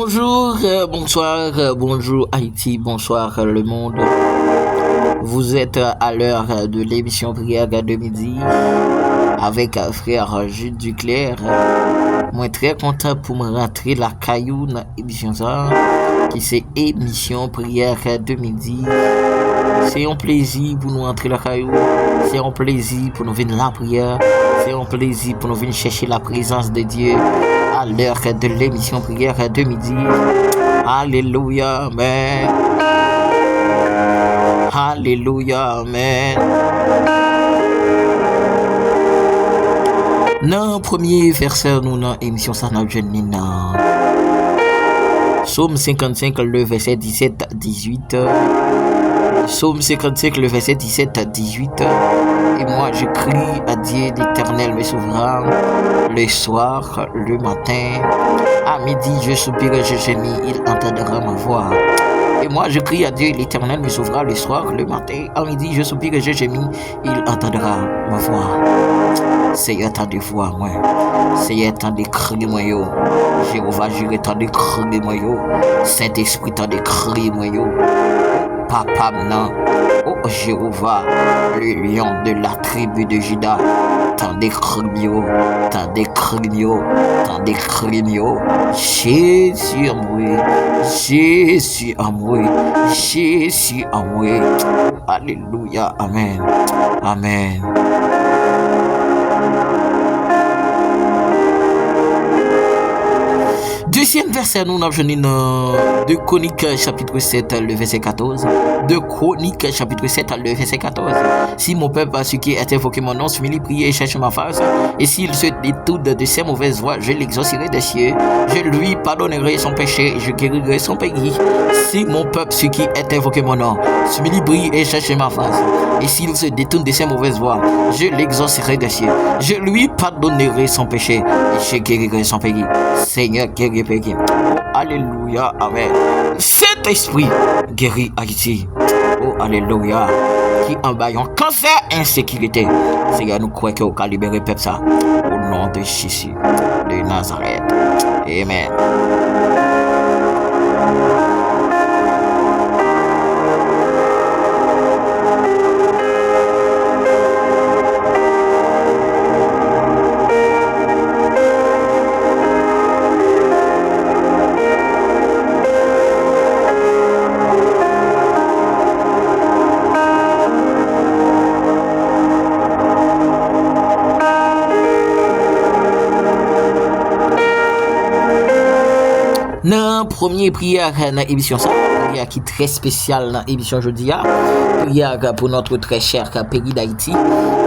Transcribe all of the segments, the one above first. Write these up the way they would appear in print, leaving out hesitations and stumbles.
Bonjour, bonsoir, bonjour Haïti, bonsoir le monde. Vous êtes à l'heure de l'émission Prière de midi avec frère Jules Duclerc. Moi très content pour me rentrer la caillou dans l'émission ça, qui c'est émission Prière de midi. C'est un plaisir pour nous rentrer la caillou, c'est un plaisir pour nous venir la prière, c'est un plaisir pour nous venir chercher la présence de Dieu à l'heure de l'émission Prière de midi. Alléluia, amen. Alléluia, amen. Dans le premier verset, nous dans l'émission ça n'a jeune dans Psaume 55, le verset 17-18. Psaume 55, le verset 17-18. Et moi, je crie à Dieu l'Éternel, le souverain, le soir, le matin. À midi, je soupire, je gémis, il entendra ma voix. Et moi, je crie à Dieu l'Éternel, le souverain, le soir, le matin. À midi, je soupire, je gémis, il entendra ma voix. Seigneur, tant de voix, moi. Seigneur, tant de cris, moi, yo. Jéhovah, j'irai tant de cris, moi, yo. Saint-Esprit, tant de cris, moi, yo. Papa, non. Oh Jéhovah, le lion de la tribu de Juda. Tant de cris, tant de cris, tant de cris, Jésus en moi, Jésus en moi, Jésus en moi. Alléluia, amen, amen. Deuxième verset, nous avons dans 2 Chroniques chapitre 7, le verset 14. 2 Chroniques chapitre 7, le verset 14. Si mon peuple a su qui est invoqué mon nom, s'humilie, prie et cherche ma face, et s'il se détourne de ses mauvaises voies, je l'exaucerai des cieux, je lui pardonnerai son péché, et je guérirai son pays. Si mon peuple, ce qui est invoqué mon nom, s'humilie, prie et cherche ma face, et s'il se détourne de ses mauvaises voies, je l'exaucerai des cieux, je lui pardonnerai son péché, et je guérirai son pays. Seigneur, guéris pays. Oh, alléluia, amen. Saint-Esprit, guérit Haïti. Oh, alléluia. Qui envahit un cancer, insécurité. Seigneur, nous croyons qu'on va libérer le peuple ça. Au nom de Jésus de Nazareth. Amen. Dans première prière dans l'émission ça, prière qui est très spéciale dans l'émission aujourd'hui, prière pour notre très cher pays d'Haïti.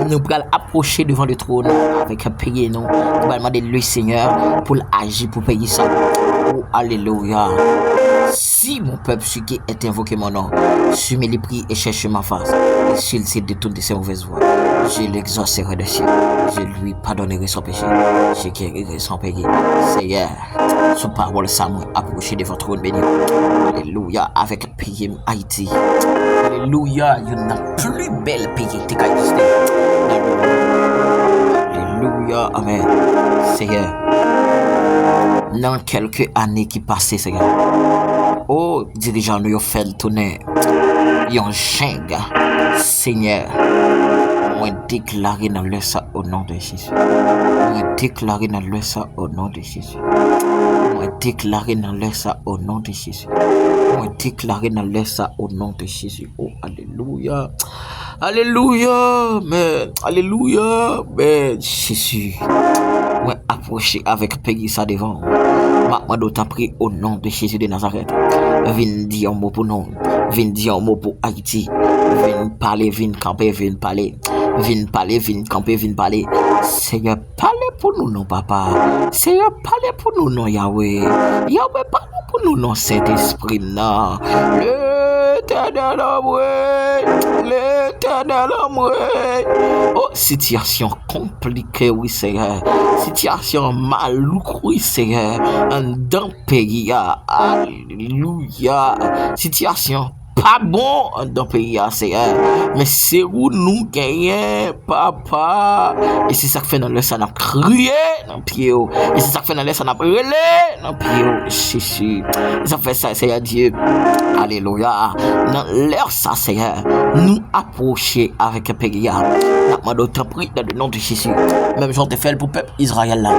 Nous allons approcher devant le trône avec un pays nous allons demander le Seigneur pour agir pour payer ça. Oh, alléluia. Si mon peuple ce qui est invoqué mon nom, s'humilie, prie et cherche ma face, et s'il se détourne de ses mauvaises voies, je l'exaucerai de ciel, je lui pardonnerai son péché, je guérirai son pays. Seigneur, sous parole ça m'a approché de votre trône béni. Alléluia, avec le pays Haïti. Alléluia, il y a une plus belle pays qui a existé. Alléluia, amen. Seigneur, dans quelques années qui passaient, Seigneur, oh, dirigeants nous ont fait le tourner. Ils ont changé. Seigneur, moi déclarer dans le ça au nom de Jésus. Moi déclarer dans le ça au nom de Jésus. Moi déclarer dans le ça au nom de Jésus. Moi déclarer dans le ça au nom de Jésus. Oh, alléluia. Alléluia. Mais alléluia. Mais Jésus. Moi approcher avec pays ça devant. Moi d'autant prie au nom de Jésus de Nazareth. Viens dire un mot pour nous. Viens dire un mot pour Haïti. Viens parler, viens camper, viens parler. Viens parler, viens camper, viens parler. Seigneur, parlez pour nous, non, papa. Seigneur, parlez pour nous, non, Yahweh. Yahweh, parlez pour nous, non, Saint-Esprit, non. L'éternel amoureux, l'éternel amoureux. Oh, situation compliquée, oui, Seigneur. Situation malouque, oui, Seigneur. En dans pays, alléluia. Situation pas bon dans le pays, Seigneur. Mais c'est où nous gagnons, papa. Et c'est ça que fait dans le sang, on a crié dans le pied. Et c'est ça que fait dans le sang, on a relé dans le pied. Chichi. Ça fait ça, Seigneur Dieu. Alléluia. Dans l'air, ça, Seigneur, nous approcher avec le pays. Nous demandons ta prière dans le nom de Jésus. Même j'en te fais pour le peuple Israël là.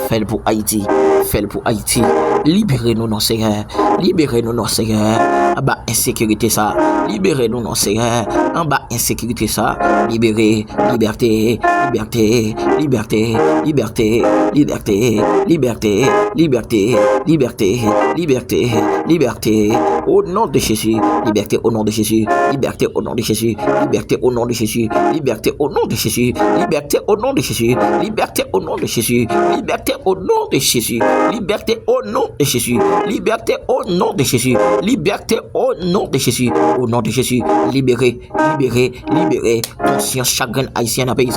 Fais-le pour Haïti. Fais-le pour Haïti. Libérez-nous, non, Seigneur. Libérez-nous, non, Seigneur. En bas, insécurité, ça. Libérez-nous, non, Seigneur. En bas, insécurité, ça. Libérez. Liberté. Liberté. Liberté. Liberté. Liberté. Liberté. Liberté. Liberté. Liberté. Liberté. Au nom de Jésus. Liberté au nom de Jésus. Liberté au nom de Jésus. Liberté au nom de Jésus. Liberté au nom de Jésus. Liberté au nom de Jésus. Liberté au nom de Jésus. Liberté au nom de Jésus. Liberté au nom de Jésus. Liberté au nom de Jésus. Liberté au nom de Jésus. Au nom de Jésus. Libérez, libérez, libérez. Conscience chagrin haïtien dans le pays.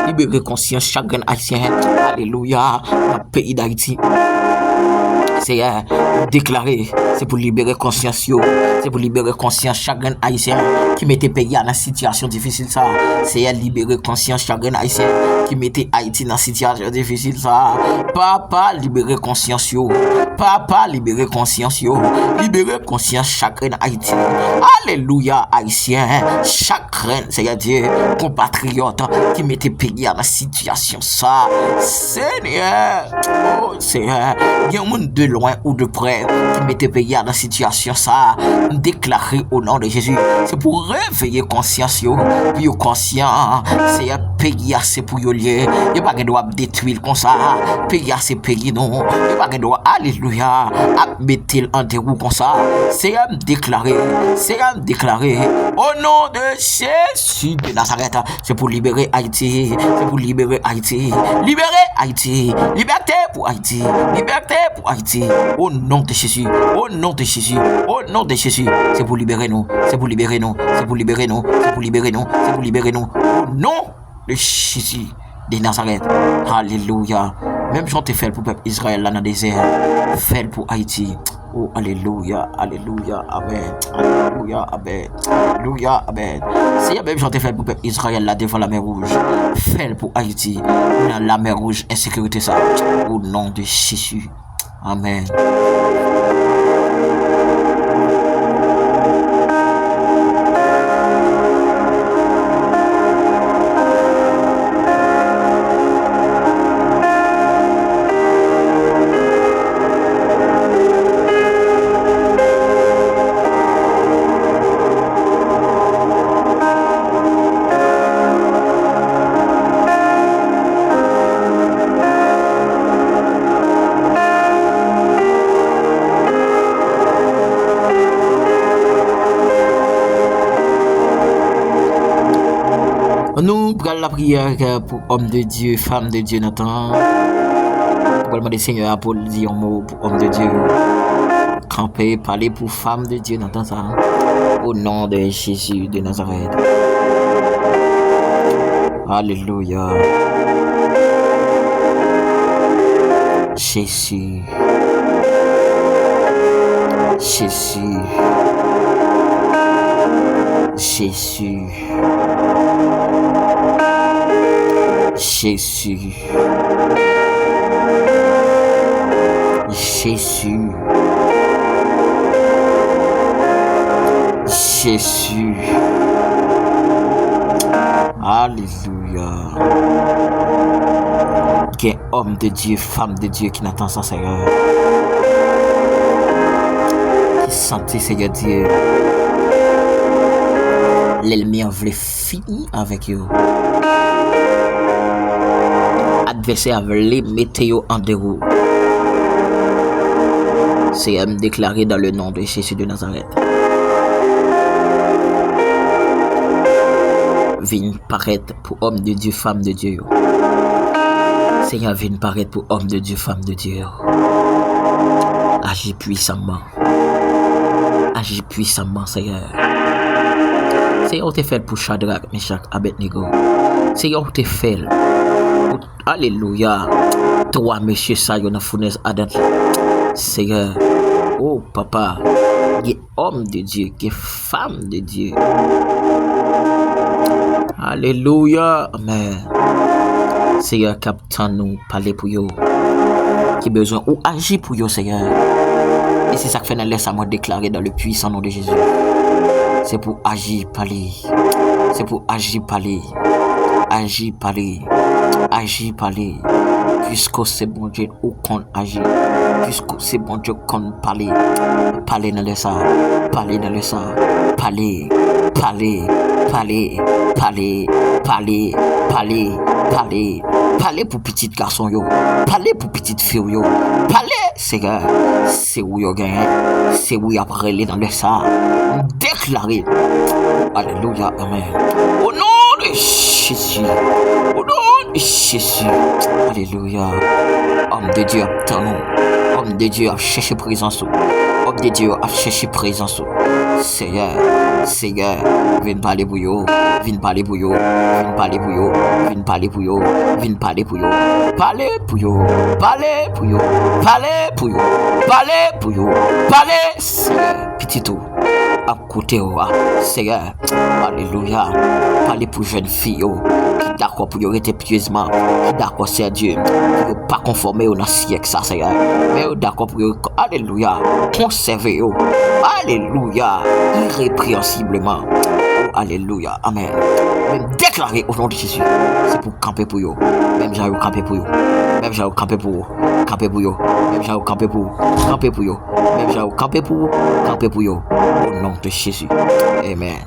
Libérez conscience chagrin haïtien. Alléluia. Dans le pays d'Haïti. C'est déclaré, c'est pour libérer conscience, c'est pour libérer conscience chagrin haïtien qui mettait pays dans une situation difficile ça. C'est libérer conscience chagrin haïtien qui mettait Haïti dans une situation difficile ça. Papa libérer conscience papa libérer conscience libérer conscience chagrin Haïti. Alléluia haïtien, chagrin, c'est Dieu, compatriote qui mettait pays dans une situation ça. Seigneur, oh Seigneur, il y a un monde de loin ou de près qui mettait pays dans la situation ça, déclaré au nom de Jésus. C'est pour réveiller conscience puis conscient, c'est un pays c'est pour yo lié, il pas que doit détruire comme ça, pays c'est pays non, il pas que doit alléluia à mettre en déroute comme ça. C'est un déclaré au nom de Jésus de Nazareth, c'est pour libérer Haïti, c'est pour libérer Haïti, libérer Haïti, liberté pour Haïti, liberté pour Haïti. Au nom de Jésus, au nom de Jésus, au nom de Jésus, c'est pour libérer nous, c'est pour libérer nous, c'est pour libérer nous, c'est pour libérer nous, c'est pour libérer nous. Au nom de Jésus de Nazareth. Alléluia. Même j'en t'ai fait pour le peuple Israël là dans le désert, fait pour Haïti. Oh, alléluia, alléluia, amen, alléluia, amen, alléluia, amen. C'est même j'en t'ai fait pour le peuple Israël là devant la mer rouge, fait pour Haïti, dans la mer rouge, insécurité ça. Au nom de Jésus. Amen. Nous prenons la prière pour homme de Dieu, femme de Dieu, Nathan. Pour demander Seigneur pour dire un mot pour homme de Dieu. Camper, parler pour femme de Dieu, Nathan, ça. Au nom de Jésus de Nazareth. Alléluia. Jésus. Jésus. Jésus. Jésus. Jésus. Jésus. Alléluia. Quel homme de Dieu, femme de Dieu qui n'attend ça, Seigneur. Qui sentit, Seigneur Dieu. L'ennemi voulait finir avec eux. Adversaire voulait mettre eux en déroute. C'est déclaré dans le nom de Jésus de Nazareth. Viens paraître pour homme de Dieu, femme de Dieu. Seigneur, viens paraître pour homme de Dieu, femme de Dieu. Agis puissamment. Agis puissamment, Seigneur. Seigneur, tu fait pour Shadrach, Meshach, Abednego. Seigneur, tu fait. Alléluia. Toi, monsieur, ça, y a une fournaise ardente. Seigneur. Oh, papa. qui est homme de Dieu, qui est femme de Dieu. Alléluia. Amen. Seigneur, captain nous parler pour vous. Qui besoin ou agir pour vous, Seigneur. Et c'est ça que fait nous laisse à moi déclarer dans le puissant nom de Jésus. C'est pour agir, parler. C'est pour agir, parler. Agir, parler. Agir, parler. Puisque c'est bon Dieu ou qu'on agit. Puisque c'est bon Dieu qu'on parle. Parler dans le sang. Parler dans le sang. Parler. Parler. Parler. Parler. Parler. Parler. Parler. Parler pour petit garçon yo. Parler pour petite fille yo. Parler, Seigneur. C'est où yo gagne. C'est où y a parlé dans le sang. Déclarer. Alléluia. Amen. Au nom de Jésus. Au nom de Jésus. Alléluia. Homme de Dieu, attends-nous. Homme de Dieu, a cherché présence. Homme de Dieu, a cherché présence. Seigneur, Seigneur, viens parler pour yo. Viens parler pour yo. Viens parler pour yo. Viens parler pour yo. Viens parler pour yo. Parler pour yo. Parler pour yo. Parler pour yo. Parler pour yo. Parler, Seigneur. Petit tout. À côté, Seigneur. Alléluia. Parler pour jeune fille, qui d'accord pour y rester pieusement, qui d'accord, c'est Dieu, qui pas conformer au siècle, ça, Seigneur. Mais d'accord pour y, alléluia, conserver, alléluia, irrépréhensiblement. Alléluia, amen. Même déclarer au nom de Jésus, c'est pour camper pour vous. Même j'ai camper pour vous. Même j'ai camper pour vous. Camper pour vous. Même j'ai camper pour vous. Camper pour vous. Même j'ai camper pour vous. Camper pour vous. Au nom de Jésus. Amen.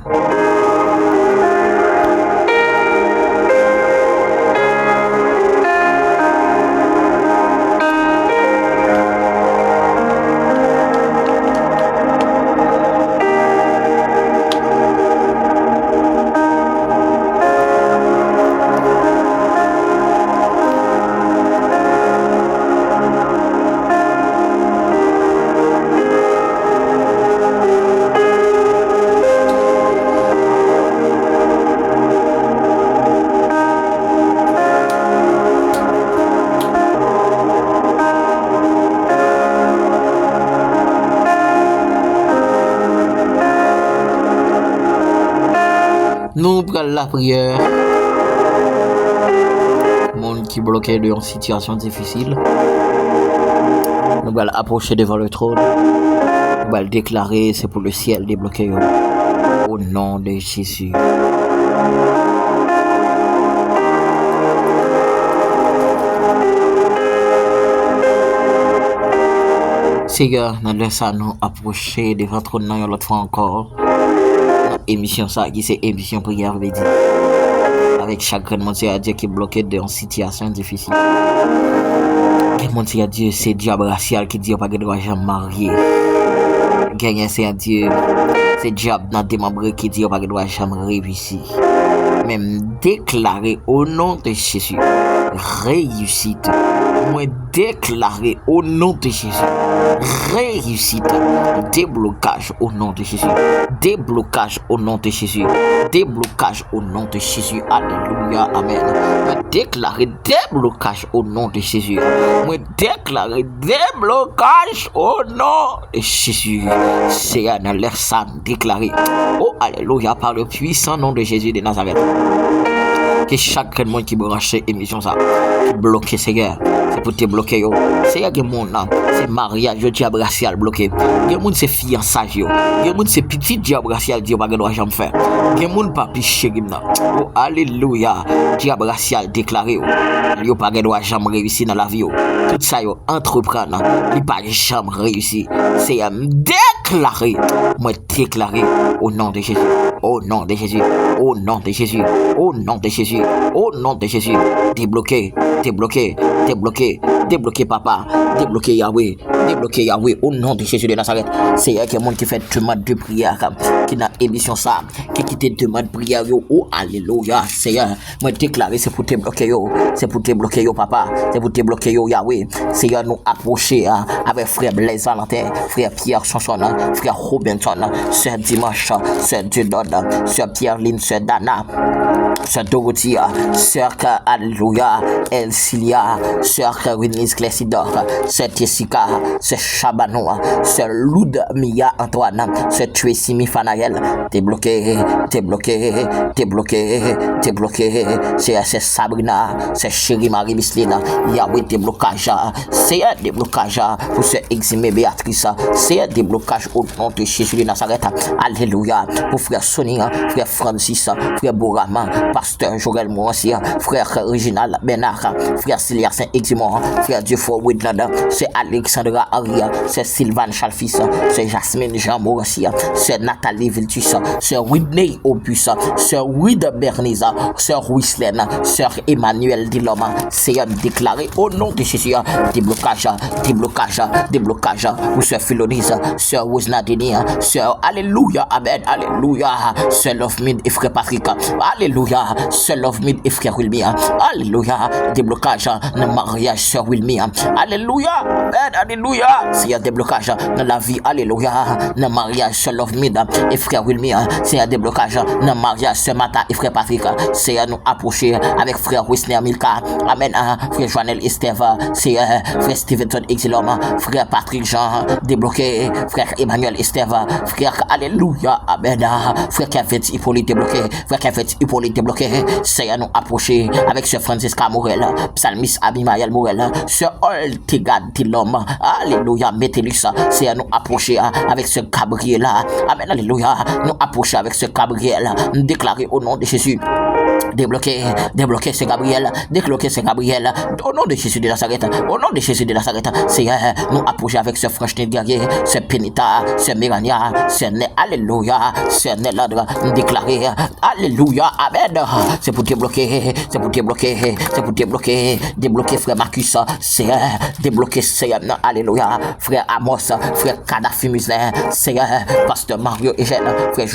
Nous prenons la prière. Monde qui bloqué dans une situation difficile. Nous allons approcher devant le trône. Nous allons déclarer, c'est pour le ciel débloqué. Au nom de Jésus. Seigneur, nous laissons nous approcher devant le trône l'autre fois encore. Émission ça qui c'est émission prière veut dire avec chaque monde c'est à Dieu qui est bloqué dans une situation difficile. Quel monde c'est à Dieu c'est diable racial qui dit pas que doit jamais marier. Gagner c'est à Dieu c'est diable dans des membres qui dit pas que doit jamais réussir. Même déclarer au nom de Jésus réussite. Moi déclarer au nom de Jésus réussite, déblocage au nom de Jésus, déblocage au nom de Jésus, déblocage au nom de Jésus, alléluia, amen. Moi déclarer déblocage au nom de Jésus, moi déclarer déblocage au nom de Jésus, c'est un l'air ça déclaré, oh alléluia, par le puissant nom de Jésus de Nazareth. Que chaque monde qui branche émission ça, qui bloque Seigneur, c'est pour te bloquer yo. Seigneur que mon âme, c'est mariage diable racial bloqué. Que monde c'est fiançage yo. Que monde c'est petit diable racial Dieu pas doit jamais faire. Que monde pas piché gimna. Oh alléluia, diable racial déclaré yo. Yo pas doit jamais réussir dans la vie yo. Tout ça yo entreprendre, il pas jamais réussir. C'est déclaré, moi déclaré au nom de Jésus. Au nom de Jésus, au nom de Jésus, au nom de Jésus, au nom de Jésus, débloqué, débloqué, débloqué, débloqué papa, débloqué Yahweh, au nom de Jésus de Nazareth. C'est quelqu'un qui fait demande de prière, qui n'a émission ça, qui quitte demande de prière, oh alléluia, Seigneur, moi déclaré c'est pour te bloquer yo, c'est pour te bloquer yo papa, c'est pour te bloquer yo Yahweh, Seigneur nous approcher avec frère Blaise Valentin, frère Pierre Chanson, frère Robinson, sœur Dimanche, sœur Dieudonne, sœur Pierre Lynn, sœur Dana, Sœur Dorothea, Sœur Alléluia, Elcilia, Sœur Renise Clessidor, Sœur Jessica, Sœur Chabanoa, Sœur Loud Mia Antoine, Sœur Tracy Mifanael, t'es bloqué, t'es bloqué, t'es bloqué, t'es bloqué, c'est Sabrina, c'est Chérie Marie Mislina, Yahweh déblocage, c'est un déblocage pour se exhumer Béatrice, c'est un déblocage au nom de Jésus de Nazareth, Alléluia, pour frère Sonia, frère Francis, frère Bourama, pasteur Joël Moissia, frère Reginald Benard, frère Cilia Saint-Eximon, frère Dufour Woodland, c'est Alexandra Aria, c'est Sylvain Chalfis, c'est Jasmine Jean Moissia, c'est Nathalie Viltus, c'est Whitney Opus, c'est Wid Berniza, c'est Wislaine, c'est Emmanuel Diloma, c'est déclaré au nom de Jésus, déblocage, déblocage, déblocage, ou c'est Philonise, c'est Wisnadini, c'est Alléluia, Amen, Alléluia, c'est Love Me et frère Patrick, Alléluia, c'est Love Me et frère Wilmia, Alléluia, déblocage dans le mariage, sœur Wilmia, Alléluia, Amen, Alléluia, c'est un déblocage dans la vie, Alléluia, dans le mariage, sœur Love Me et frère Wilmia, c'est un déblocage dans le mariage, sœur Mata et frère Patrick, c'est à nous approcher avec frère Wisner Milka, Amen, frère Joannel Esteve, c'est frère Stevenson Exiloma, frère Patrick Jean, débloqué, frère Emmanuel Esteve, frère Alléluia, Amen, frère Kevin Hippolyte débloqué, frère Kevin Hippolyte débloqué, c'est à nous approcher avec sœur Francisca Morel, psalmiste Abimaël Morel, sœur Oltegad Tilom, Alléluia, Métellus, c'est à nous approcher avec ce Gabriel, Amen, Alléluia, nous approcher avec ce Gabriel, déclaré au nom de Jésus. Débloquer, débloquer c'est Gabriel, débloquer c'est Gabriel, au nom de Jésus de Nazareth, au nom de Jésus de Nazareth, c'est nous approcher avec ce Franchnet guerrier, ce Penita, ce Mirania, ce Né, Alléluia, ce Néladre, déclaré, Alléluia, Amen, c'est pour débloquer, c'est pour débloquer, c'est pour débloquer, débloquer frère Marcus, c'est débloquer, c'est Alléluia, frère Amos, frère Kadhafi Muslin, c'est pasteur Mario Eugène, frère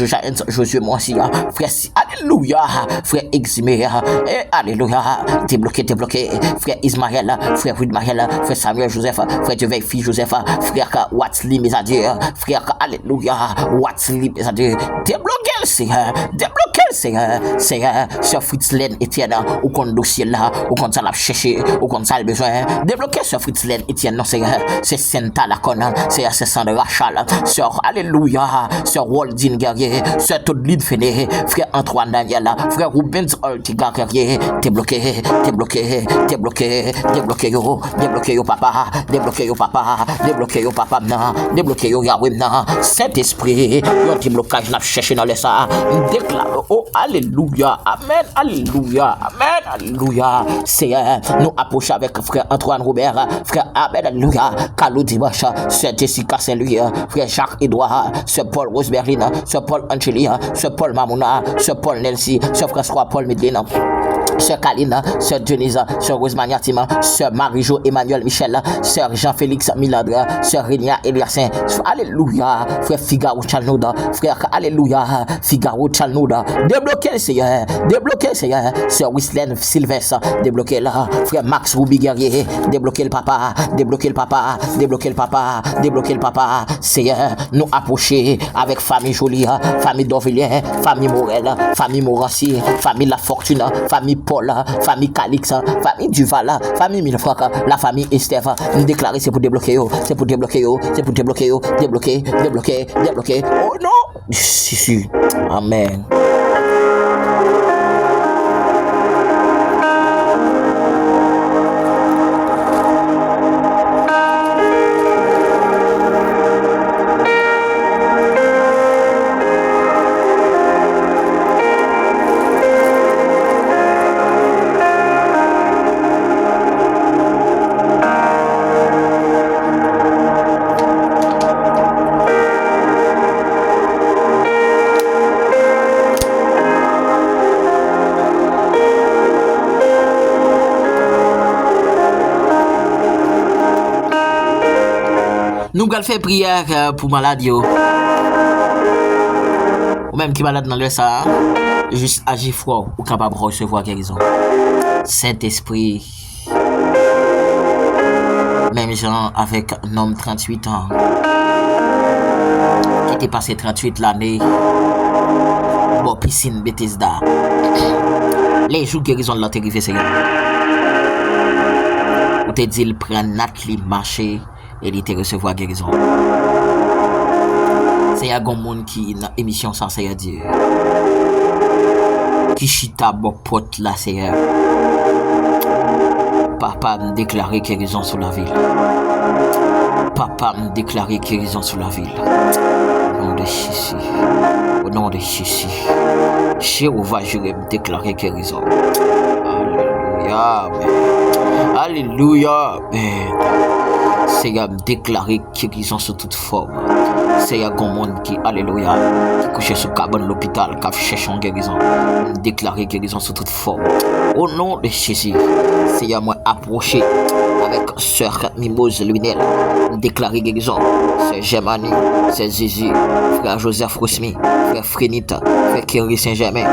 Josué Moissia, frère Alléluia, frère Eximé, et Alléluia, débloqué, débloqué, frère Ismaël, frère Widmaël, frère Samuel Joseph, frère Dieu fils Joseph, frère Watsli Mesadieu, frère Alléluia, Watsli Mesadieu, débloqué, c'est Sœur Fritzlen Etienne, ou qu'on dossier là, ou qu'on ça l'a cherché, ou qu'on ça a besoin, débloqué Sœur Fritzlen Etienne, non, c'est Senta Lacona, c'est Sandra Rachel, Sœur Alléluia, Sœur Waldine Guerrier, Sœur Toddlid Féné, frère Antoine Daniel, frère Rubens Oltiga Guerrier, débloqué, débloqué, débloqué, débloqué yo papa, débloqué yo papa, débloqué yo papa, débloqué yo Yahweh, Saint-Esprit, yo déblocage l'a cherché dans les ça, déclare, oh Alléluia, Amen, Alléluia, Amen, Alléluia, c'est nous approcher avec frère Antoine Robert, frère Amen, Alléluia, Carlo Dimanche, sœur Jessica Saint-Louis, frère Jacques Edouard, sœur Paul Rose Berlin, sœur Paul Angelia, sœur Paul Mamouna, sœur Paul Nelsi, sœur François Paul Medlina, sœur Kaline, sœur Denise, sœur Rosemary Tima, sœur Marie-Jo Emmanuel Michel, sœur Jean-Félix Miladre, sœur Rénia Eliassin, Alléluia, frère Figaro Chalnouda, frère Alléluia, Figaro Chalnouda, débloquez le Seigneur, sœur Wislaine Sylvestre, débloquez là, frère Max Roubi Guerrier, débloquez le papa, débloquez le papa, débloquez le papa, débloquez le papa, Seigneur, nous approcher avec famille Jolie, famille Dorvilien, famille Morel, famille Morancy, famille La Fortune, famille Paul, famille Calix, famille Duval, famille Milfroc, la famille Estève, nous déclarer c'est pour débloquer, c'est pour débloquer, c'est pour débloquer, débloquer, débloquer, débloquer, oh non, Jésus, Amen. Nous allons faire prière pour malade ou même qui malade dans le ça, juste agir froid ou capable de recevoir guérison. Saint-Esprit, même gens avec un homme 38 ans qui était passé 38 l'année, bon piscine Bethesda. Les jours guérison de l'artérivé, Seigneur. Ou te dit, il prend Nathalie marcher et il te recevoir guérison. C'est un monde qui, dans l'émission, ça, c'est Dieu. Qui chita bon pote là, Seigneur. Papa me déclarer guérison sur la ville. Papa me déclarer guérison sur la ville. Au nom de Jésus. Au nom de Jésus. Jéhovah, je vais me déclarer guérison. Alléluia. Amen. Alléluia. Amen. Seigneur, me déclarer guérison sur toute forme. Seigneur, un monde qui, alléluia, qui couche sous cabane l'hôpital, qui cherche en guérison. Me déclarer guérison sur toute forme. Au nom de Jésus. Seigneur, moi approcher avec sœur Mimose Lunel, déclarer guérison. Sœur Germanie, sœur Zizi, frère Joseph Rousmi, frère Frénita, frère Kerry Saint-Germain,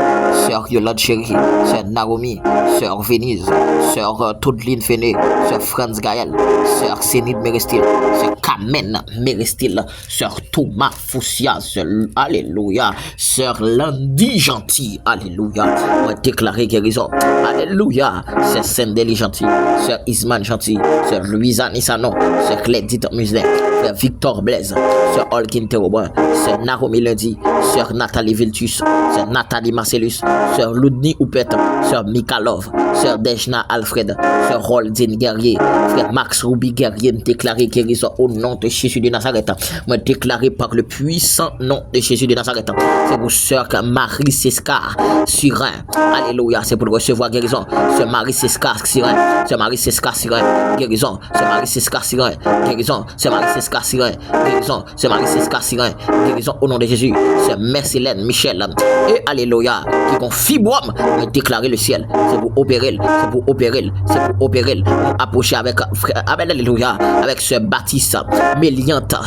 sœur Yolande Chéri, sœur Naomi, sœur Venise, sœur Toudeline Féné, sœur Franz Gaël, sœur Sénide Mérestil, sœur Kamen Mérestil, sœur Thomas Foussia, sœur Alléluia, sœur Landy Gentil, Alléluia, moi déclarer guérison. Alléluia, sœur Sendeli Gentil, sœur Isman Gentil, sœur Louisa Nisano, sœur Clédite Muslin, frère Victor Blaise, sœur Olkin Terobin, sœur Naomi Lundi, sœur Nathalie Viltus, sœur Nathalie Marcellus, sœur Ludni Oupet, sœur Mikalov, sœur Dejna Alfred, sœur Roldine Guerrier, frère Max Ruby Guerrier, déclaré guérison au nom de Jésus de Nazareth. Moi déclaré par le puissant nom de Jésus de Nazareth. C'est pour sœur Marie Sescar Surin. Alléluia, c'est pour recevoir guérison. Sœur Marie Sescar Surin, sœur Marie Sescar Surin, guérison, sœur Marie Sescar Surin, guérison, sœur Marie Sescar Surin, guérison, sœur Marie Sescar Surin, guérison au nom de Jésus. Sœur Mercélène Michel et alléluia, qui ont fibrome, mais déclarer le ciel. C'est pour opérer, c'est pour opérer, c'est pour opérer. Approcher avec frère, alléluia, avec sœur Baptiste Mélianta.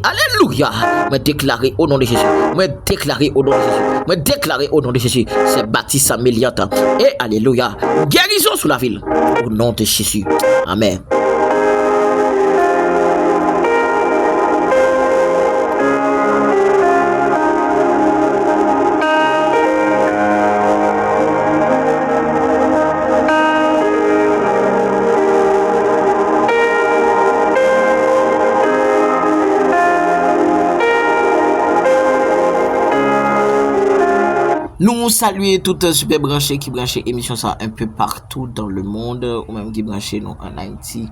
Alléluia, mais déclarer au nom de Jésus, mais déclarer au nom de Jésus, mais déclarer au nom de Jésus. C'est Baptiste Mélianta et alléluia, guérison sur la ville au nom de Jésus. Amen. Nous saluons toutes super branchées qui branchent émission ça un peu partout dans le monde, ou même qui branchent nous en Haïti.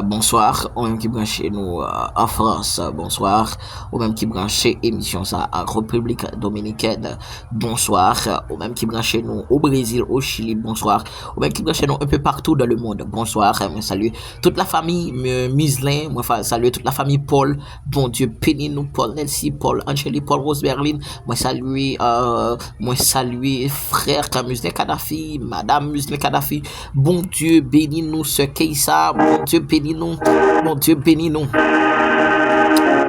Bonsoir, ou même qui branchent nous en France. Bonsoir, ou même qui branchent émission ça en République Dominicaine. Bonsoir, ou même qui branchent nous au Brésil, au Chili. Bonsoir, ou même qui branchent nous un peu partout dans le monde. Bonsoir, moi salue toute la famille Mislin, moi salue toute la famille Paul. Bon Dieu, bénis nous Paul Nelsi, Paul Angeli, Paul Rose Berlin. Moi salue moi saluer frère Muslin Kadhafi, madame Muslin Kadhafi. Bon Dieu bénis nous ce Keïsa, bon Dieu bénis nous, bon Dieu bénis nous.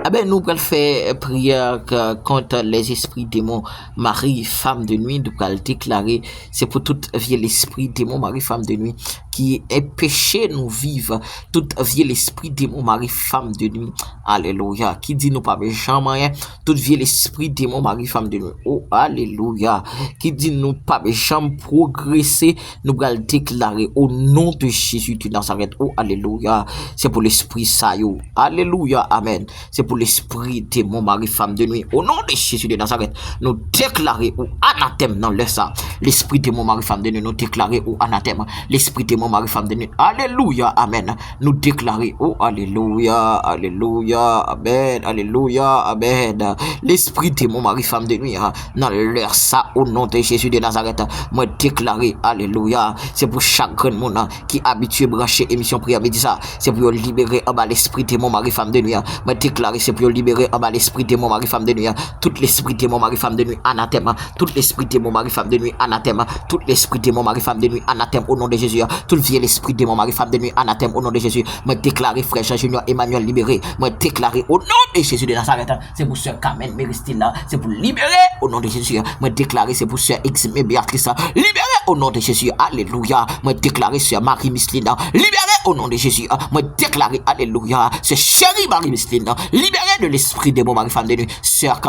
Ah ben nous allons faire prière contre les esprits démons, Marie, femme de nuit, nous allons déclarer, c'est pour toute vieille esprit démon, Marie, femme de nuit, qui est péché nous vivre, toute vieille esprit démon, Marie, femme de nuit, alléluia, qui dit nous pas jamais, toute vieille esprit démon, Marie, femme de nuit, oh alléluia, qui dit nous pas jamais progresser, nous allons déclarer au nom de Jésus de Nazareth, oh alléluia, c'est pour l'esprit saillot, alléluia, amen, c'est pour l'esprit démon, Marie, femme de nuit, au nom de Jésus de Nazareth, nous déclarer ou anathème dans le ça, l'esprit démon, Marie, femme de nuit, nous déclarer ou anathème, l'esprit démon, Marie, femme de nuit, alléluia, amen, nous déclarer, oh alléluia, alléluia, amen, alléluia, amen, l'esprit démon, Marie, femme de nuit, dans leur ça, au nom de Jésus de Nazareth, moi déclarer, alléluia, c'est pour chaque grand monde qui habitué brancher émission prière midi ça, c'est pour libérer en bas l'esprit démon, Marie, femme de nuit, moi déclarer, c'est pour libérer en bas l'esprit démon, Marie, femme de nuit, tout l'esprit démon, Marie, femme de nuit, anathème, tout l'esprit démon, Marie, femme de nuit, anathème, tout l'esprit démon, Marie, femme de nuit, anathème, au nom de Jésus, tout le vieil esprit démon, Marie, femme de nuit, anathème, au nom de Jésus, moi déclarer, frère Jean Junior Emmanuel libéré, moi déclarer au nom de Jésus de Nazareth, c'est pour sœur Carmen Méristine là, c'est pour libérer au nom de Jésus, moi déclarer, c'est pour sœur Eximé Béatrice, libérer au nom de Jésus, alléluia, moi déclarer sœur Marie Micheline, libérer au nom de Jésus, moi déclarer, alléluia, c'est chérie Marie Micheline, libérer de l'esprit démon, Marie, femme de nuit, sœur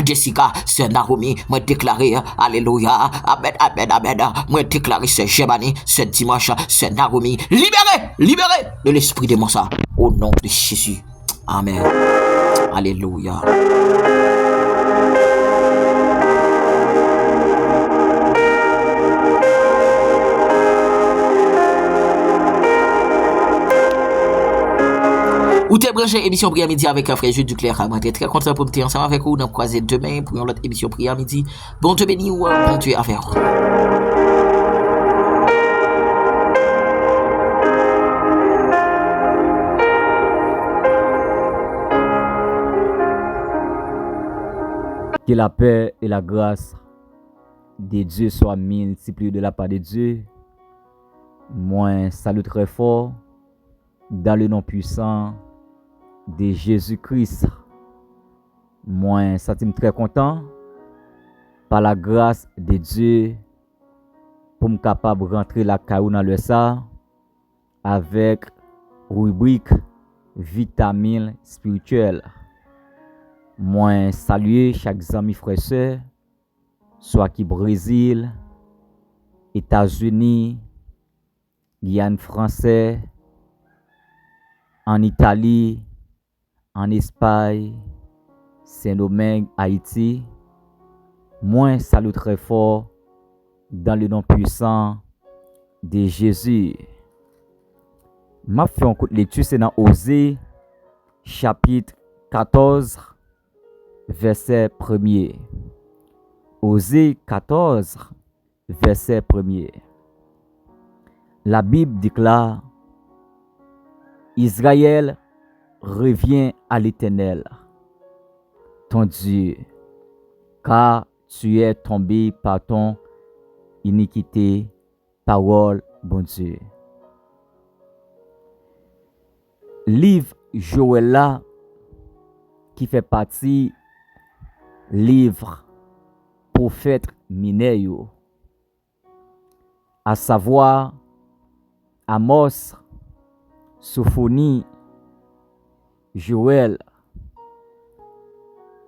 Jessica, c'est Naomi, moi déclaré, alléluia, amen, amen, amen, moi déclaré, c'est Jebani, c'est dimanche, c'est Naomi, libéré, libéré de l'esprit de ça, au nom de Jésus. Amen. Alléluia. Ou t'es branché émission prière midi avec un frère Jules Duclerc. Moi, t'es très content pour me ensemble avec vous. Nous croiser demain pour une autre émission prière midi. Bon te béni ou bon Dieu avec vous. Que la paix et la grâce de Dieu soient multipliées de la part de Dieu. Moi, salue très fort dans le nom puissant de Jésus-Christ. Moi, ça suis très content par la grâce de Dieu pour me capable de rentrer la caillou dans le ça avec rubrique vitamine spirituelle. Moi, saluer chaque ami frère sœur, soit qui Brésil, États-Unis, Guyane français, en Italie, en Espagne, Saint-Domingue, Haïti. Moi, salue très fort dans le nom puissant de Jésus. Ma fait en lecture, c'est dans Osée, chapitre 14, verset 1er. Osée 14, verset 1er. La Bible déclare: Israël revient à l'Éternel, ton Dieu, car tu es tombé par ton iniquité, parole, bon Dieu. Livre Joël là, qui fait partie livre prophète Mineyo, à savoir Amos, Sophonie, Joël.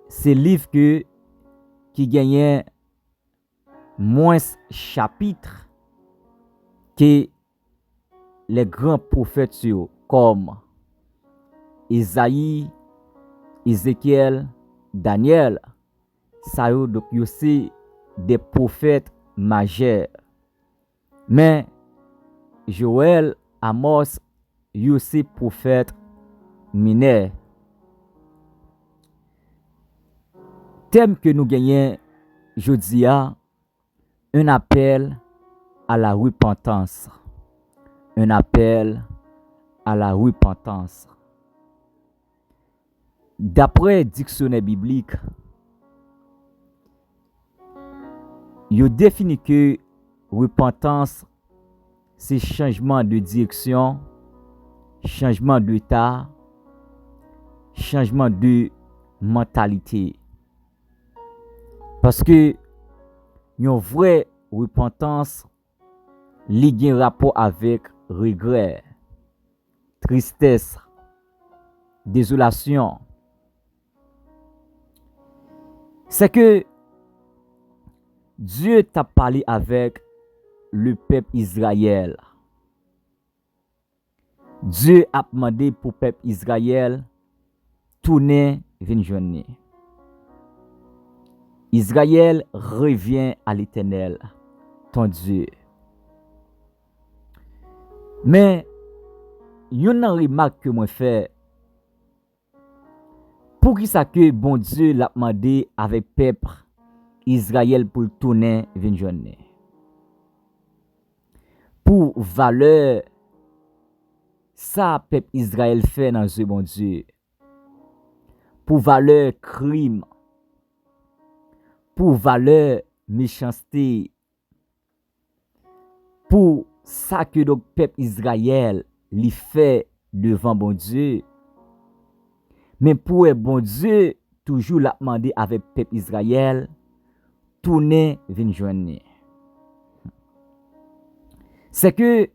C'est livre qui gagnait moins chapitres que les grands prophètes comme Isaïe, Ézéchiel, Daniel. Ça y donc aussi des prophètes majeurs. Mais Joël, Amos, y aussi prophète mineur. Thème que nous gagnons jeudi a un appel à la repentance. Un appel à la repentance. D'après dictionnaire biblique, il définit que repentance, c'est changement de direction, changement d'état, changement de mentalité. Parce que une vraie repentance liée un rapport avec regret, tristesse, désolation. C'est que Dieu t'a parlé avec le peuple Israël. Dieu a demandé pour le peuple Israël tourner vers journée. Israël revient à l'Éternel, ton Dieu. Mais il y a une remarque que moi fais. Pour qui ça que bon Dieu l'a demandé avec peuple Israël pour tourner vers journée. Pour valeur ça peuple Israël fait dans ce bon Dieu. Pour valeur crime. Pour valeur méchanceté. Pour ça que le peuple Israël lui fait devant bon Dieu. Mais pour le bon Dieu toujours l'a demandé avec peuple Israël tourner vers journée. C'est que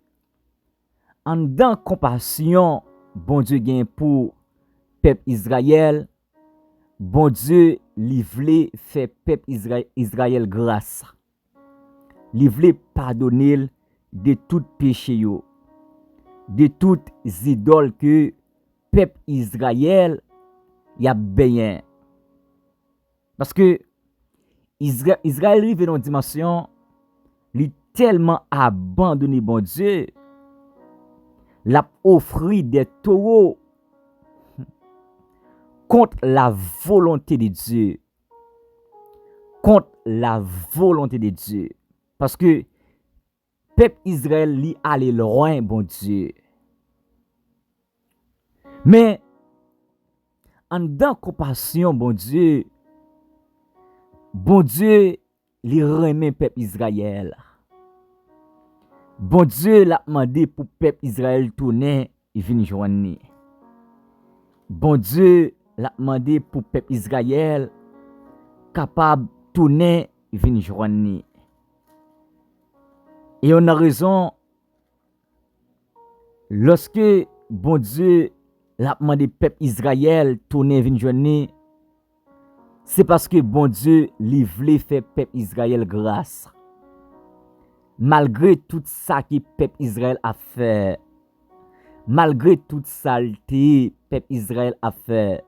en dans compassion bon Dieu gagne pour peuple Israël, bon Dieu li vle fait peuple Israël grâce. Li vle pardonner de tout péché yo, de toutes idoles que peuple Israël y a bien. Parce que Israël arrive dans une dimension, li tellement abandonné bon Dieu, l'a offert des taureaux contre la volonté de Dieu. Contre la volonté de Dieu. Parce que peuple Israël li allé loin, bon Dieu. Mais en dans compassion, bon Dieu, li remet peuple Israël. Bon Dieu l'a demandé pour peuple Israël tourner et venir joindre. Bon Dieu l'a demandé pour peuple Israël capable tourner et venir joindre. Et on a raison lorsque bon Dieu l'a demandé peuple Israël tourner et venir joindre, c'est parce que bon Dieu li voulait faire peuple Israël grâce. Malgré tout ça que peuple Israël a fait, malgré toute saleté peuple Israël a fait,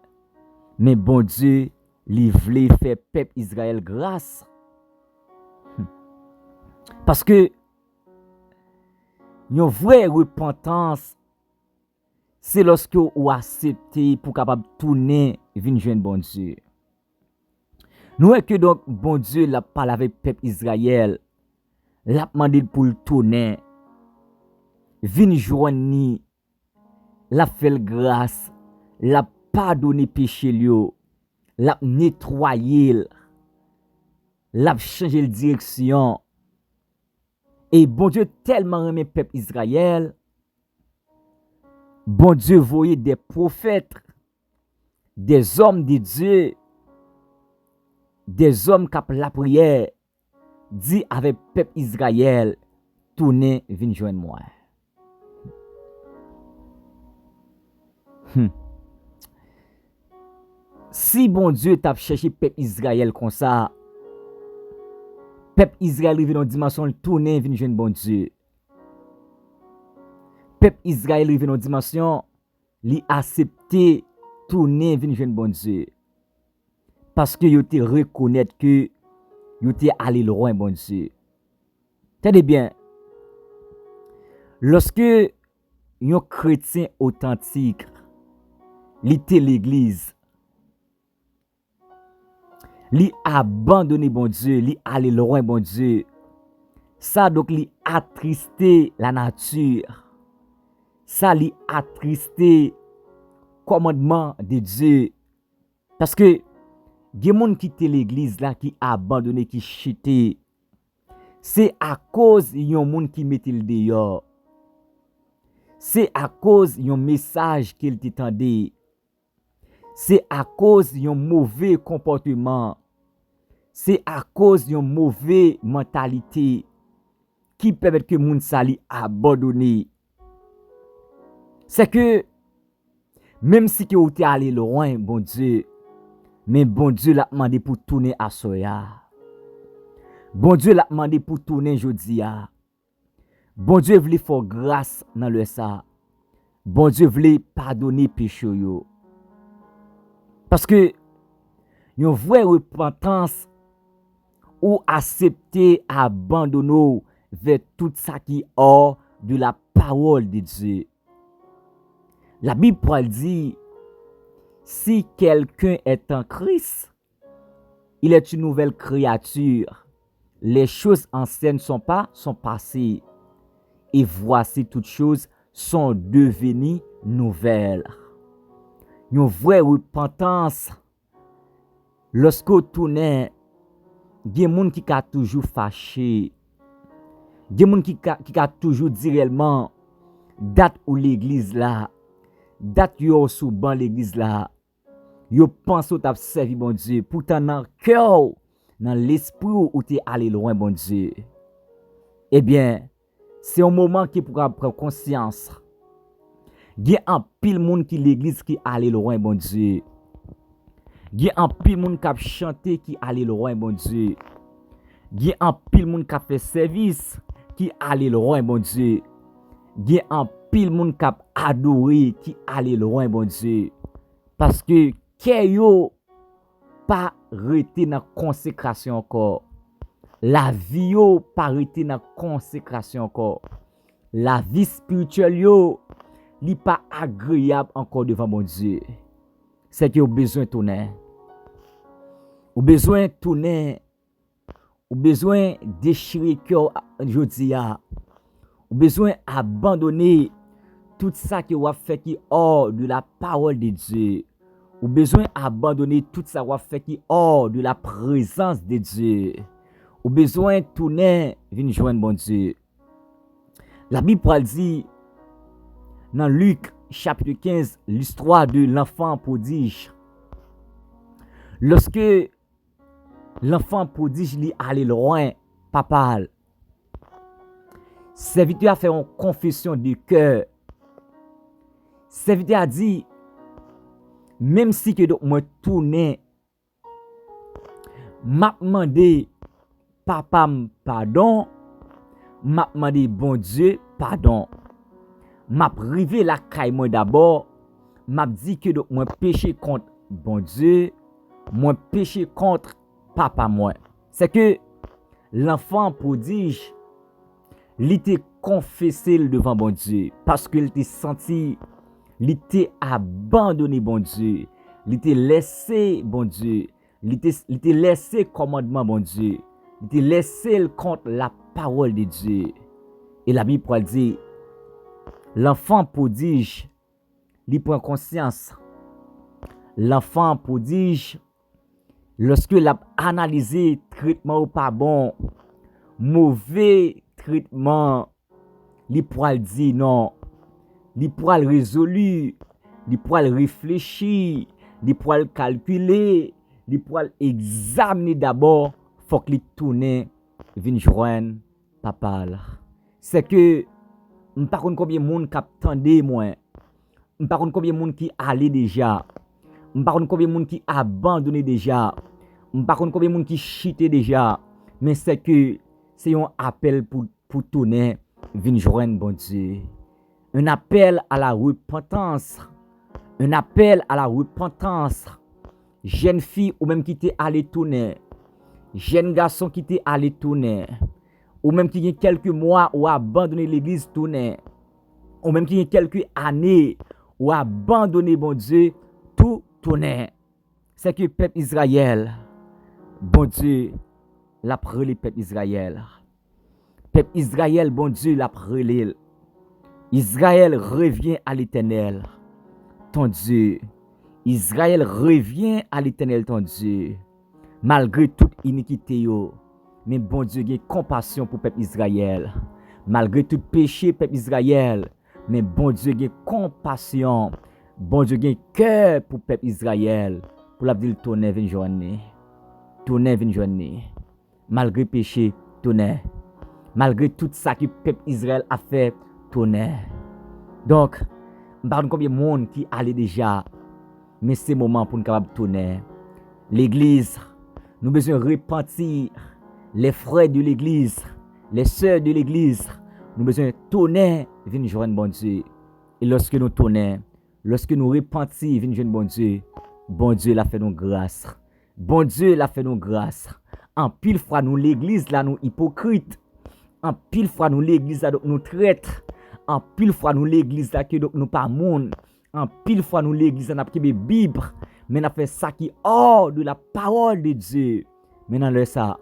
mais bon Dieu li voulait faire peuple Israël grâce. Parce que une vraie repentance, c'est lorsque vous acceptez pour capable tourner et venir joindre bon Dieu. Nous est que donc bon Dieu l'a parlé avec peuple Israël, l'a demandé pour le tourner, venir joindre, l'a fait grâce, l'a pardonné péché lui, l'a nettoyé, l'a changé de direction. Et bon Dieu tellement aimé peuple Israël, bon Dieu voyait des prophètes, des hommes de Dieu, des hommes qui ont la prière, dit avec peuple Israël, tournez, venez joindre moi. Si bon Dieu t'a cherché peuple Israël comme ça, peuple Israël arrive dans une dimension tourner, venir joindre bon Dieu. Peuple Israël arrive dans une dimension, li accepter tourner, venir joindre bon Dieu. Parce que yo te reconnaître que yo te allé loin bon Dieu. Tenez bien. Lorsque un chrétien authentique li te l'église, li abandonné bon Dieu, li allé loin bon Dieu. Ça donc li attristé la nature. Ça li attristé commandement de Dieu. Parce que gen moun qui te l'église là qui abandonné qui chité. C'est à cause yon moun qui mette le dehors. C'est à cause yon message qu'il t'entendait. C'est à cause yon mauvais comportement. C'est à cause yon mauvais mentalité qui permet que moun sali abandonné. C'est que même si que ou t'es allé loin, bon Dieu, mais bon Dieu l'a demandé pour tourner à soya. Bon Dieu l'a demandé pour tourner jodia. Bon Dieu voulait faire grâce dans le ça. Bon Dieu voulait pardonner péché yo. Parce que yon vraie repentance ou accepter abandonner vers tout ça qui est hors de la parole de Dieu. La Bible dit, si quelqu'un est en Christ, il est une nouvelle créature. Les choses anciennes sont passées. Et voici toutes choses sont devenues nouvelles. Une vraie repentance, lorsque vous tournez, il y a des gens qui sont toujours fâchés. Il y a des gens qui sont toujours dit réellement, date où l'église là, date où sous ban l'église là, yo pense ou t'a servi bon Dieu, pourtant dans le cœur, dans l'esprit où tu es allé loin bon Dieu. Eh bien, c'est un moment qui pourra prendre conscience. Il y a un pile monde qui l'église qui allé loin bon Dieu. Gen en pile moun k'ap chante qui aller loin bon Dieu. Gen en pile moun k'ap fait service qui aller loin bon Dieu. Gen en pile moun k'ap adorer qui aller loin bon Dieu. Parce que kè yo pas rete dans consécration encore. La vie yo pas rete dans consécration encore. La vie spirituelle yo li pas agréable encore devant mon Dieu. C'est que vous besoin de tourner. Vous besoin de tourner. Vous besoin de déchirer cœur aujourd'hui. Vous besoin d'abandonner tout ça que vous fait qui hors de la parole de Dieu. Vous besoin d'abandonner tout ça que vous fait qui hors de la présence de Dieu. Vous besoin de tourner, venir joindre bon Dieu. La Bible dit dans Luc chapitre 15, l'histoire de l'enfant prodige. Lorsque l'enfant prodige lui allait loin, papa, serviteur a fait une confession de cœur. Serviteur a dit, même si que moi tourner, m'a demandé papa pardon, m'a demandé bon Dieu pardon. M'a privé la caille moi d'abord, m'a dit que moi péché contre bon Dieu, moi péché contre papa moi. C'est que l'enfant prodige, il était confessé devant bon Dieu parce qu'il était senti, il était abandonné bon Dieu, il était laissé bon Dieu, il était laissé commandement bon Dieu, il était laissé contre la parole de Dieu. Et la Bible dit, l'enfant prodige, il prend conscience. L'enfant prodige, lorsque l'a analysé traitement ou pas bon, mauvais traitement, il pourra dire non, il pourra résolu, il pourra réfléchir, il pourra calculer, il pourra examiner d'abord, faut qu'il tourne, vienne joindre papa là. C'est que je ne sais pas combien de monde qui attendait moi. Je ne sais pas combien de monde qui allait déjà. Je ne sais pas combien de monde qui abandonné déjà. Je ne sais pas combien de monde qui chitait déjà. Mais c'est que c'est un appel pour tourner, venir joindre bon Dieu. Un appel à la repentance. Un appel à la repentance. Jeune fille ou même qui t'est allé tourner. Jeune garçon qui t'est allé tourner. Ou même qui y a quelques mois ou abandonné l'église tourner. Ou même qui y a quelques années ou abandonné bon Dieu tout tourner. C'est que peuple Israël, bon Dieu, l'a prélé peuple Israël. Peuple Israël, bon Dieu, l'a prélé. Israël revient à l'Éternel, ton Dieu. Israël revient à l'Éternel, ton Dieu. Malgré toute iniquité yo. Mais bon Dieu a compassion pour le peuple Israël. Malgré tout péché, peuple Israël. Mais bon Dieu a compassion. Bon Dieu a cœur pour le peuple Israël. Pour la dire tourner, venir joindre. Tourner, venir joindre. Malgré péché, tourner. Malgré tout ça que le peuple Israël a fait, tourner. Donc, je ne sais pas combien de monde qui allait déjà. Mais c'est le moment pour nous capable tourner. L'église, nous avons besoin de repentir. Les frères de l'église, les sœurs de l'église, nous avons besoin de tourner, venir joindre bon Dieu. Et lorsque nous tournons, lorsque nous repentons, venir joindre bon Dieu l'a fait nous grâce. Bon Dieu l'a fait nous grâce. En pile fois, nous l'église là, nous hypocrites. En pile fois, nous l'église là, nous traîtres. En pile fois, nous l'église là, que nous pas monde. En pile fois, nous l'église là, nous avons Bible. Mais nous fait ça qui est hors de la parole de Dieu. Maintenant, là, ça.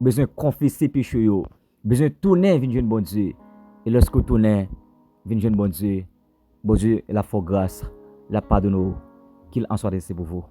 Besoin de confesser péché yo, besoin de tourner venir joindre bon Dieu. Et lorsque vous tournez venir joindre bon Dieu, la force grâce, la pardonne, qu'il en soit ainsi pour vous.